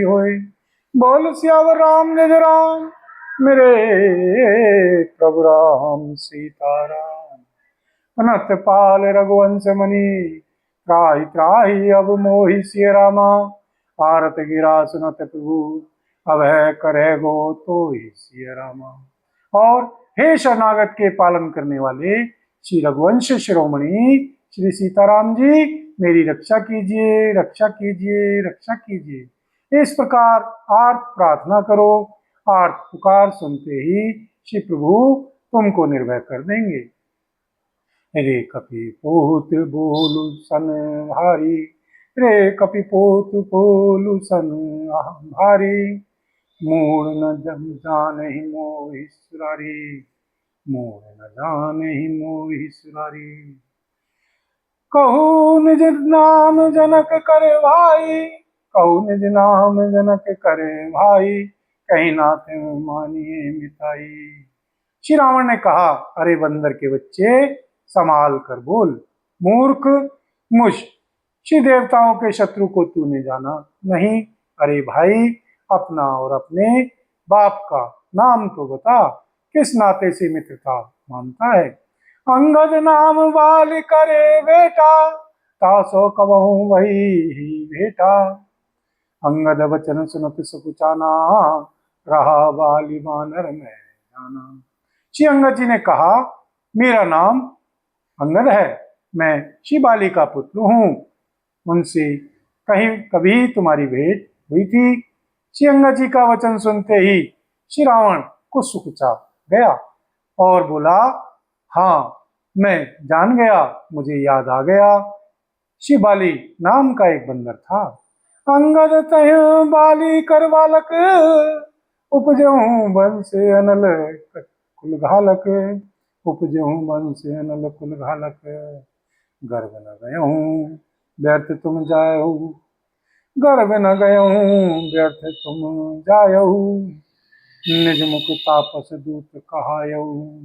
होए। बोल सियावर रामचंद्र राम, मेरे प्रभु राम सीताराम। अनंत पाल रघुवंश मणि, त्राहि त्राहि अब मोहि सिय रामा। आरत गिरा सुनत प्रभु, अभय करे गो तो ही सिय रामा। और हे शरणागत के पालन करने वाले श्री रघुवंश शिरोमणि श्री सीताराम जी, मेरी रक्षा कीजिए, रक्षा कीजिए, रक्षा कीजिए। इस प्रकार आर्त प्रार्थना करो, आर्त पुकार सुनते ही श्री प्रभु तुमको निर्भय कर देंगे। रे कपि पोत बोलु सन भारी, रे कपि पोत बोलु सन भारी। मूड न जानहि मोहि सुरारी, मूड न जानहि मोहि सुरारी। कहु निज नाम जनक करे भाई, कहु निज नाम जनक करे भाई। कहीं नाथ मानिए मिताई। श्री रावण ने कहा, अरे बंदर के बच्चे, संभाल कर बोल। मूर्ख, मुझ श्री देवताओं के शत्रु को तूने जाना नहीं। अरे भाई, अपना और अपने बाप का नाम तो बता, किस नाते से मित्रता मानता है। अंगद नाम बाल करे बेटा, तासो कबहू वही बेटा। अंगद वचन सुनत सकुचाना, रहा बाली बानर में जाना। श्री अंगद जी ने कहा, मेरा नाम अंगद है, मैं श्री बाली का पुत्र हूँ। उनसे कहीं कभी तुम्हारी भेंट हुई थी। श्री अंगद जी का वचन सुनते ही श्री रावण कुछ सुकुचा गया और बोला, हाँ, मैं जान गया, मुझे याद आ गया। श्री बाली नाम का एक बंदर था। अंगद तय बाली कर बालक, उपजहूं वंश अनल कुल घालक। उपजहूं वंश अनल कुल घालक, गर्भ न गयहूं व्यर्थ तुम जायहू। गर्भ न गयहूं व्यर्थ तुम जायहू, निज मुख तापस दूत कहायहू।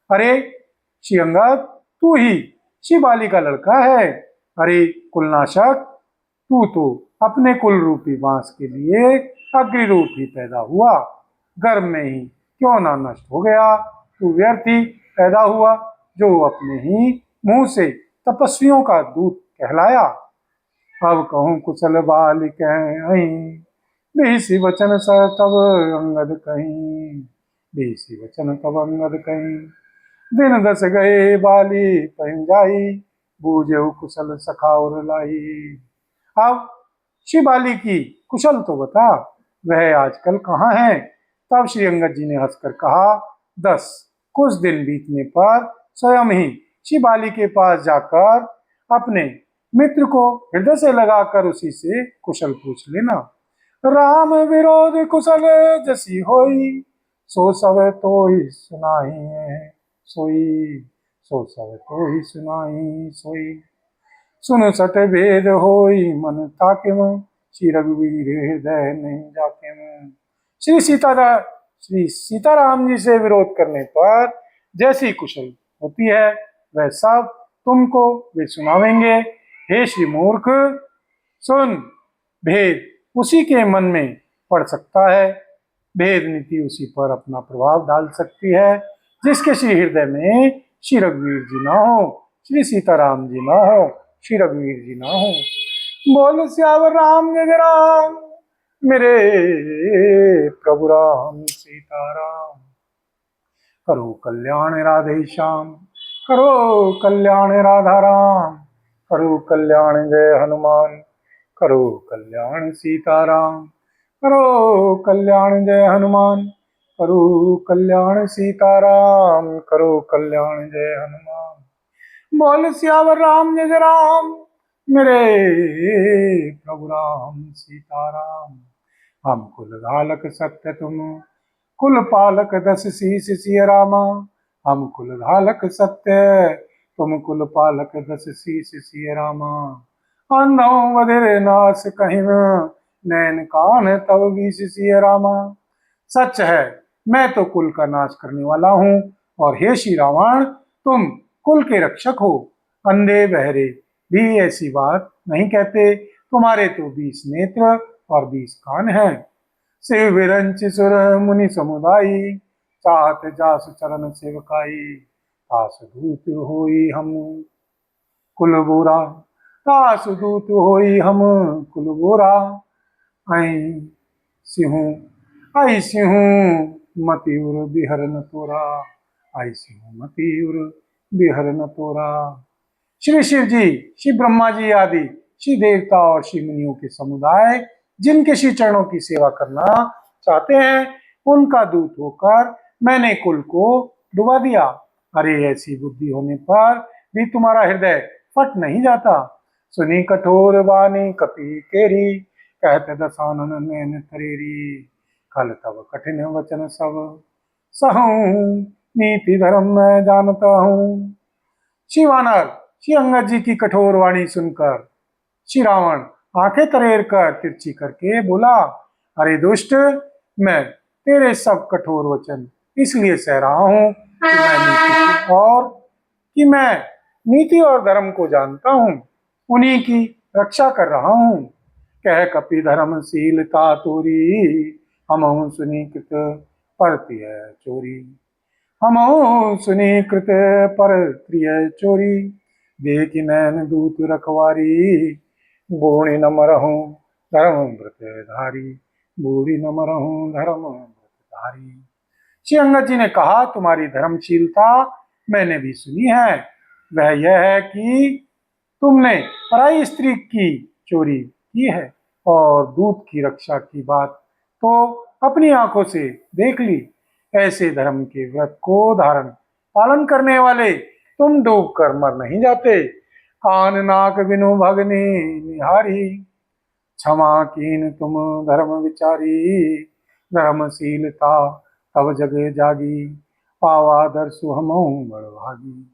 अरे श्री अंगद, तू ही श्री बाली का लड़का है। अरे कुलनाशक, तू तो अपने कुल रूपी बांस के लिए अग्नि रूप ही पैदा हुआ, गर्भ में ही क्यों ना नष्ट हो गया। तू व्यर्थ ही पैदा हुआ, जो अपने ही मुंह से तपस्वियों का दूत कहलाया। अब कहूँ कुशल बाल कहीं, बेसी वचन स तब अंगद कहीं। बेसी वचन तब अंगद कहीं, दिन दस गए बाली पहन जाई। बूझे कुशल सखा और लाई। अब श्री बाली की कुशल तो बता, वह आजकल कहाँ है। तब श्री अंगद जी ने हंसकर कहा, 10 कुछ दिन बीतने पर स्वयं ही श्री बाली के पास जाकर अपने मित्र को हृदय से लगाकर उसी से कुशल पूछ लेना। राम विरोध कुशल जसी होई, सो सब तो ही सुनाही है सोई। सो सब तो ही सुनाही सोई। सुन सट भेद होई मन ताकिम, श्री रघुवीर हृदय नहीं जाकिम। श्री सीताराम जी से विरोध करने पर जैसी कुशल होती है, वह सब तुमको वे सुनावेंगे। हे श्री मूर्ख, सुन, भेद उसी के मन में पड़ सकता है। भेद नीति उसी पर अपना प्रभाव डाल सकती है जिसके श्री हृदय में श्री रघुवीर जी ना हो, श्री सीताराम जी ना हो, श्री रघुवीर जी ना हो। बोल सियावर रामचंद्र राम, मेरे प्रभु राम सीताराम। करो कल्याण राधे श्याम, करो कल्याण राधा राम। करो कल्याण जय हनुमान, करो कल्याण सीताराम। करो कल्याण जय हनुमान, करो कल्याण सीताराम। करो कल्याण जय हनुमान। बोल सियावर रामचंद्र राम, मेरे प्रभु राम सीताराम। हम कुल घालक सत्य तुम, कुल पालक 10 शीस सिय रामा। हम कुल घालक सत्य, तुम कुल पालक 10 शीस सिय रामा। अंधों बधिर नाश कहीं, नैन कान तब 20 सिय रामा। सच है, मैं तो कुल का नाश करने वाला हूँ, और हे श्री रावण, तुम कुल के रक्षक हो। अंधे बहरे भी ऐसी बात नहीं कहते। तुम्हारे तो 20 नेत्र और 20 कान हैं। शिव विरंच सुर मुनि समुदायी, चाहत जास चरण सेवकाई। तास दूत होई हम कुल बोरा, तास दूत होई हम कुल बोरा। आई सिंहू आई सिंहू मति उर बिहरन तोरा, आई सिंहू मति उर बिहरन तोरा। श्री शिव जी, श्री ब्रह्मा जी आदि श्री देवता और श्री मुनियों के समुदाय जिनके श्री चरणों की सेवा करना चाहते हैं, उनका दूत होकर मैंने कुल को डुबा दिया। अरे ऐसी बुद्धि होने पर भी तुम्हारा हृदय फट नहीं जाता। सुनी कठोर वाणी कपि केरी, कहते दसानन नैन तरेरी। खल तब कठिन वचन सब सहूं, नीति धर्म मैं जानता हूँ। श्री वानर, श्री अंगद जी की कठोर वाणी सुनकर श्री रावण आंखें तरेर कर तिरछी करके बोला, अरे दुष्ट, मैं तेरे सब कठोर वचन इसलिए सह रहा हूं कि मैं नीति और धर्म को जानता हूं, उन्हीं की रक्षा कर रहा हूं। कह कपि धर्मशीलता तोरी, हमहु सुनी कृत परतिय चोरी। हमहु सुनी कृत पर प्रिय चोरी, देख नैन दूत रखवारी। बूढ़ी न मरहूं धर्म व्रत धारी, बूढ़ी न मरहूं धर्म व्रत धारी। श्री अंगद जी ने कहा, तुम्हारी धर्मशीलता मैंने भी सुनी है। वह यह है कि तुमने पराई स्त्री की चोरी की है और दूत की रक्षा की बात तो अपनी आंखों से देख ली। ऐसे धर्म के व्रत को धारण पालन करने वाले तुम डूब कर मर नहीं जाते। कान नाक बिनु भगनी निहारी, क्षमा कीन तुम धर्म विचारी। धर्मशीलता तब जगे जागी, पावा दर्शु हमहु बड़ भागी।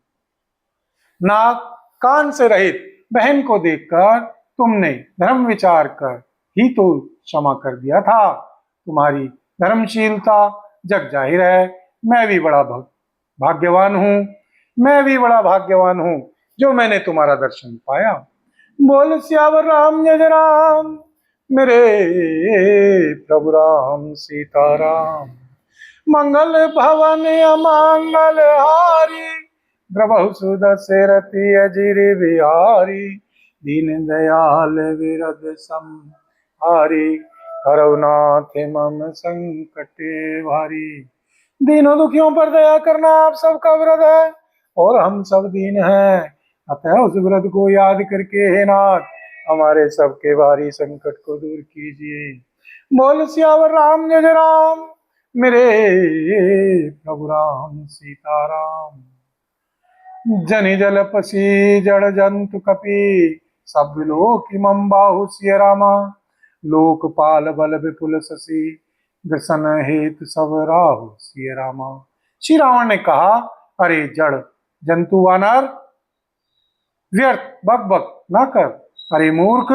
नाक कान से रहित बहन को देखकर तुमने धर्म विचार कर ही तो क्षमा कर दिया था। तुम्हारी धर्मशीलता जग जाहिर है। मैं भी बड़ा भाग्यवान हूँ, मैं भी बड़ा भाग्यवान हूँ जो मैंने तुम्हारा दर्शन पाया। बोल सियावर राम जय राम, मेरे प्रभु राम सीताराम। मंगल भवन अमंगल हारी, द्रवहु सुदशरथि अजिर बिहारी। दीन दयाल विरद संहारी, करुणाथ मम संकट भारी। दीनों दुखियों पर दया करना आप सबका व्रत है और हम सब दीन हैं, अतः उस व्रत को याद करके हे नाथ हमारे सबके भारी संकट को दूर कीजिए। बोल सियावर राम जय राम, मेरे प्रभु राम सीताराम। जनि जल पसी जड़ जंतु कपि, सब लोक इमं बाहु सिय रामा। लोकपाल बल विपुल शशि, दर्शन हेतु सब राहु सिय रामा। श्री रावण ने कहा, अरे जड़ जंतु वानर, व्यर्थ बक बक ना कर। अरे मूर्ख,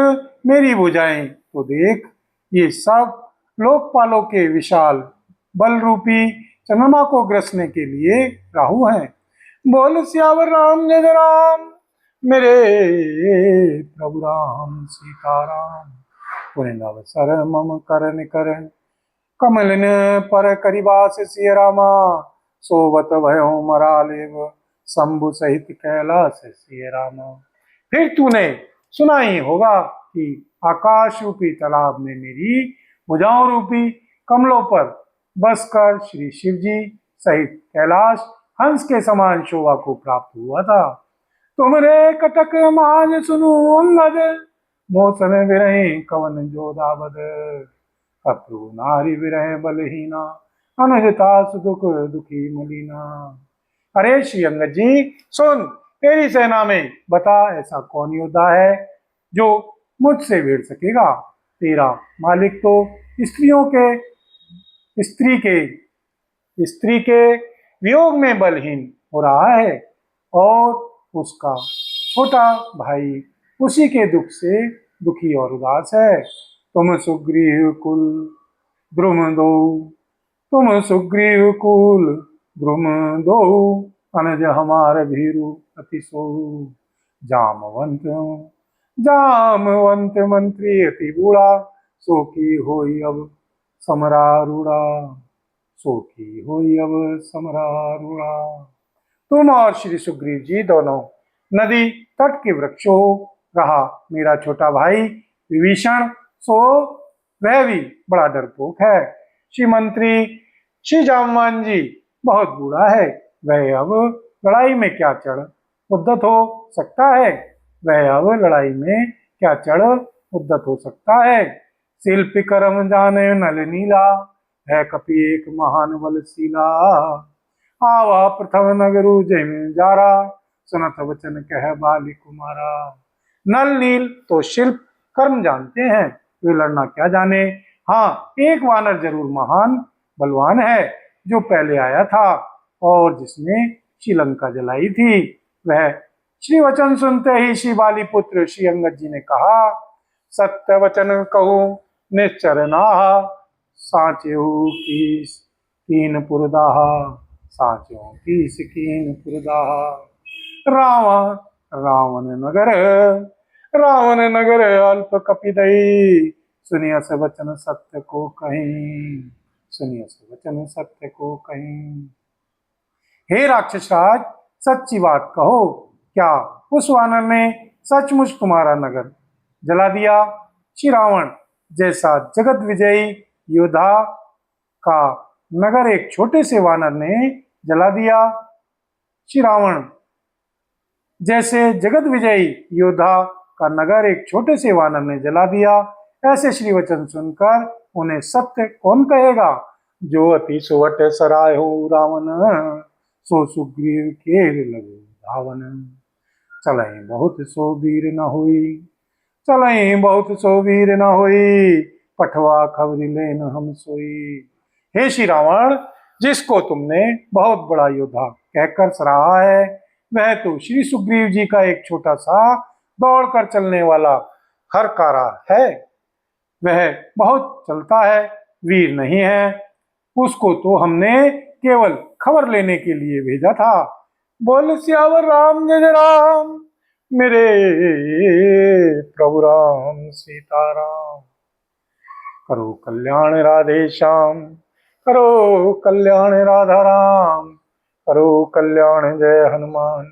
मेरी भुजाएं तो देख, ये सब लोकपालों के विशाल बल रूपी चंद्रमा को ग्रसने के लिए राहु हैं। बोल सियावर राम जय राम, मेरे प्रभु राम सीताराम। पुण्यवसर मम करन करन, कमलिन पर करिबास सिय रामा। सोवत भयो मरालेव, शंभु सहित कैलाश सिय रामा। फिर तूने सुना ही होगा कि आकाश रूपी तालाब में मेरी भुजाओं रूपी कमलों पर बसकर श्री शिव जी सहित कैलाश हंस के समान शोभा को प्राप्त हुआ था। तुमरे कटक माज सुनु अंगद, मोसन विरहे कवन जोदावद। शत्रु नारी विरह बलहीना, अनुजता सुदुख दुखी मलिना। अरे श्री अंगद जी सुन, तेरी सेना में बता ऐसा कौन योद्धा है जो मुझसे भिड़ सकेगा। तेरा मालिक तो स्त्री के वियोग में बलहीन हो रहा है और उसका छोटा भाई उसी के दुख से दुखी और उदास है। तुम सुग्रीव कुल द्रुम दो, तुम सुग्रीव कुल द्रुम दो। अनुज हमार भीरु अति सो, जामवंत मंत्री अति बूढ़ा। सो की होई अब समरारूढ़ा, सो की होई अब समरारूढ़ा। तुम और श्री सुग्रीव जी दोनों नदी तट के वृक्ष हो, रहा मेरा छोटा भाई विभीषण, सो वह भी बड़ा डरपोक है। श्री मंत्री श्री जामवान जी बहुत बूढ़ा है, वह अब लड़ाई में क्या चढ़ उद्यत हो सकता है, वह अब लड़ाई में क्या चढ़ उद्यत हो सकता है। शिल्प करम जाने नल नीला, है कपि एक महान बलशीला। आवा प्रथम नगरु जय जारा, सुनत वचन कह बाली कुमारा। नल नील तो शिल्प कर्म जानते हैं, वे लड़ना क्या जाने। हाँ, एक वानर जरूर महान बलवान है, जो पहले आया था और जिसने श्रीलंका जलाई थी। वह श्री वचन सुनते ही श्री बाली पुत्र श्री अंगद जी ने कहा, सत्य वचन कहूँ निश्चर नाहा, साचेहू की कीन पुरदाहा, साचो की सिकीन पुरदाहा। रावण रावण नगर, रावण नगर अल्प कपिदई, सुनिय से वचन सत्य को कहीं, सुनिय से वचन सत्य को कहीं। हे राक्षस राज, सच्ची बात कहो, क्या उस वानर ने सचमुच तुम्हारा नगर जला दिया? श्री रावण जैसा जगत विजयी योद्धा का नगर एक छोटे से वानर ने जला दिया। श्री रावण जैसे जगत विजयी योद्धा का नगर एक छोटे से वानर ने जला दिया। ऐसे श्री वचन सुनकर उन्हें सत्य कौन कहेगा। जो अति सुवट सराय हो रावण, सो सुग्रीव के लगो धावन। चलई बहुत सो वीर न हुई, चलई बहुत सो वीर न हुई, पठवा खबरी लेन हम सोई। हे श्री रावण, जिसको तुमने बहुत बड़ा योद्धा कहकर सराहा है, वह तो श्री सुग्रीव जी का एक छोटा सा दौड़कर चलने वाला हरकारा है। वह बहुत चलता है, वीर नहीं है। उसको तो हमने केवल खबर लेने के लिए भेजा था। बोल सियावर राम जय राम, मेरे प्रभु राम सीताराम। करो कल्याण राधे श्याम, करो कल्याण राधा राम, करो कल्याण जय हनुमान,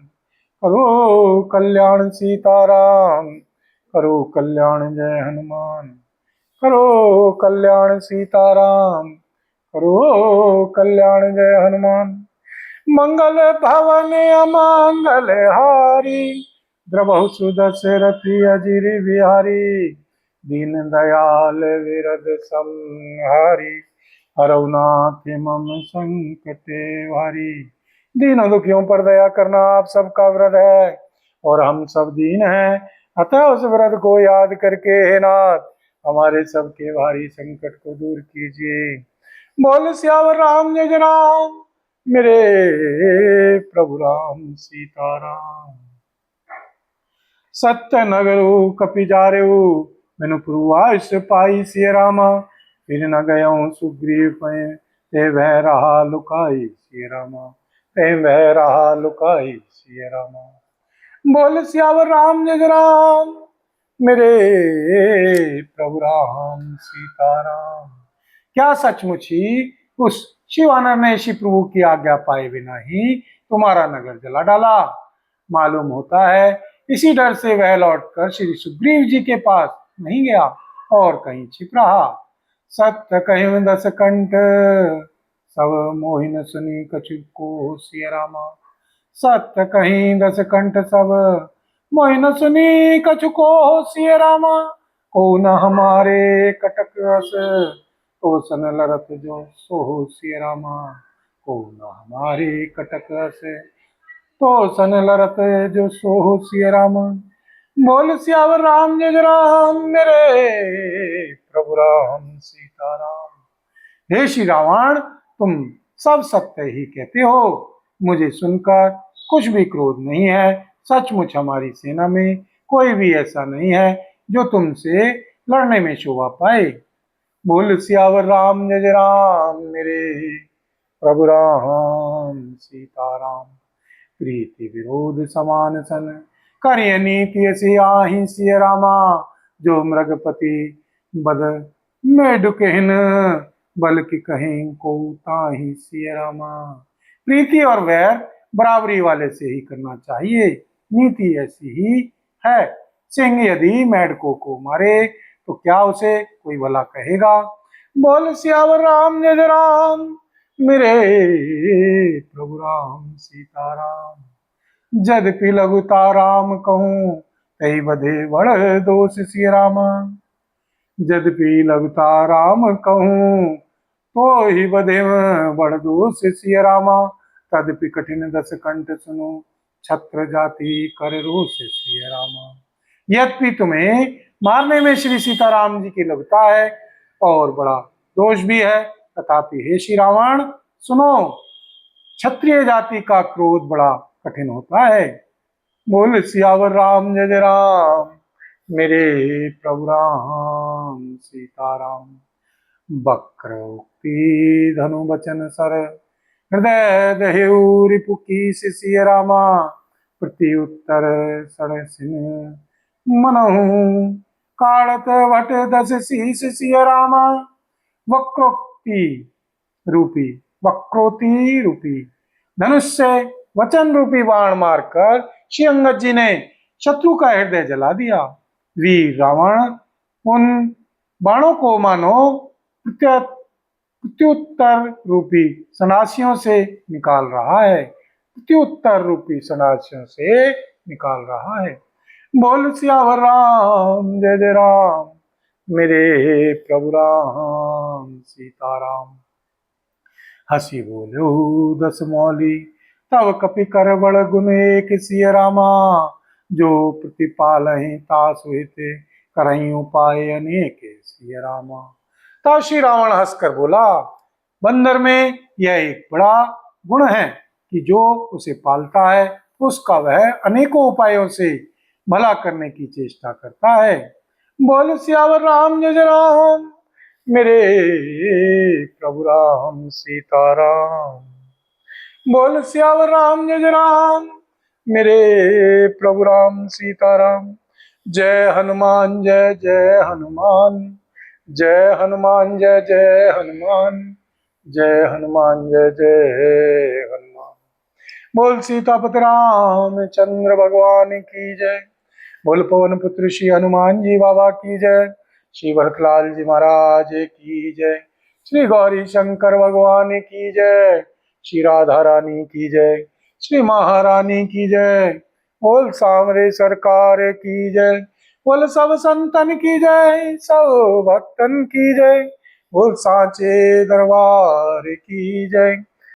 करो कल्याण सीताराम, करो कल्याण जय हनुमान, करो कल्याण सीताराम, करो कल्याण जय हनुमान। मंगल भवन अमंगल हारी, द्रवहु सुदशरथी अजिर बिहारी। दीन दयाल विरद संहारी, हरौ नाथ मम संकट भारी। दीन दुखियों पर दया करना आप सबका व्रत है, और हम सब दीन हैं, अतः उस व्रत को याद करके हे नाथ हमारे सबके भारी संकट को दूर कीजिए। बोल सियावर राम जय राम, मेरे प्रभु राम सीताराम। सत्य नगरु कपि जारेऊ, मैनु पुरुवास पाई सिय रामा। फिर न गयो सुग्रीव पै, ते वह रहा लुकाई सिय रामा, ते वह रहा लुकाई सिय रामा। बोल सियावर राम जय राम, मेरे प्रभु राम सीताराम। क्या सचमुच ही उस शिवानर ने श्री प्रभु की आज्ञा पाए बिना ही तुम्हारा नगर जला डाला? मालूम होता है इसी डर से वह लौटकर श्री सुग्रीव जी के पास नहीं गया और कहीं छिप रहा। सत्य कहीं दस कंठ, सब मोहिन सुनी कछु को सिय रामा। सत्य कहीं दस कंठ, सब मोहिन सुनी कछु को सिय रामा। को न हमारे कटक रस, तो सन लरत जो सो सिय रामा। को न हमारे कटक रस, तो सन लरत जो सो सिय रामा। बोल सियावर राम जय राम, मेरे प्रभु राम सीताराम। हे श्री रावण, तुम सब सत्य ही कहते हो, मुझे सुनकर कुछ भी क्रोध नहीं है। सचमुच हमारी सेना में कोई भी ऐसा नहीं है जो तुमसे लड़ने में शोभा पाए। बोल सियावर राम जय राम, मेरे प्रभु राम सीताराम। प्रीति विरोध समान सन, करिय नीति ऐसी आहि सिय रामा। जो मृगपति बद मैं कहन बल्कि कहें को ताहि सिय रामा। प्रीति और वैर बराबरी वाले से ही करना चाहिए, नीति ऐसी ही है। सिंह यदि मेढकों को मारे तो क्या उसे कोई भला कहेगा। बोल सियावर राम जय जय राम, मेरे प्रभु राम सीताराम। जदपि लघुता राम कहूँ, तई बधे बड़ दोष सिय रामा। यद्यपि लघुता राम कहूँ, तो ही बधे बड़ दोष सिय रामा। तदपि कठिन दस कंठ सुनो, छत्र जाति कर रोष सिय रामा। यद्यपि तुम्हें मारने में श्री सीताराम जी की लघुता है और बड़ा दोष भी है, तथापि हे श्री रावण सुनो, क्षत्रिय जाति का क्रोध बड़ा कठिन होता है। बोल सियावर राम जय जय राम, मेरे प्रभु राम सीताराम। वक्रोक्ति धनु बचन सर, हृदय दहेउ रिपु कीस सिय रामा। प्रति उत्तर सड़ सिन मनहु, काढ़त वट दस शीस सिय रामा। वक्रोक्ति रूपी, वक्रोति रूपी धनुष से वचन रूपी बाण मारकर श्री अंगद जी ने शत्रु का हृदय जला दिया। वीर रावण उन बाणों को मानो प्रत्युत्तर रूपी सनासियों से निकाल रहा है, प्रत्युत्तर रूपी सनासियों से निकाल रहा है। बोल सियावर राम जय जय राम, मेरे प्रभु राम सीताराम। हसी बोलो दस मौली, तब कपि कर बड़ गुण एक सिय रामा। जो प्रतिपालहि तासु हित, करहि उपाय अनेक सिय रामा। तब श्री रावण हंसकर बोला, बंदर में यह एक बड़ा गुण है कि जो उसे पालता है उसका वह अनेकों उपायों से भला करने की चेष्टा करता है। बोल सियावर राम जय जय राम, मेरे प्रभु राम सीताराम। बोल सियावर राम जय जय राम, मेरे प्रभु राम सीताराम। जय हनुमान जय जय हनुमान, जय हनुमान जय जय हनुमान, जय हनुमान जय जय हनुमान। बोल सीतापति रामचंद्र भगवान की जय। बोल पवन पुत्र श्री हनुमान जी बाबा की जय। श्री भरतलाल जी महाराज की जय। श्री गौरी शंकर भगवान की जय। श्री राधा रानी की जय। श्री महारानी की जय। बोल सांवरे सरकार की जय। बोल सब संतन की जय, सब भक्तन की जय। बोल सांचे दरबार की जय।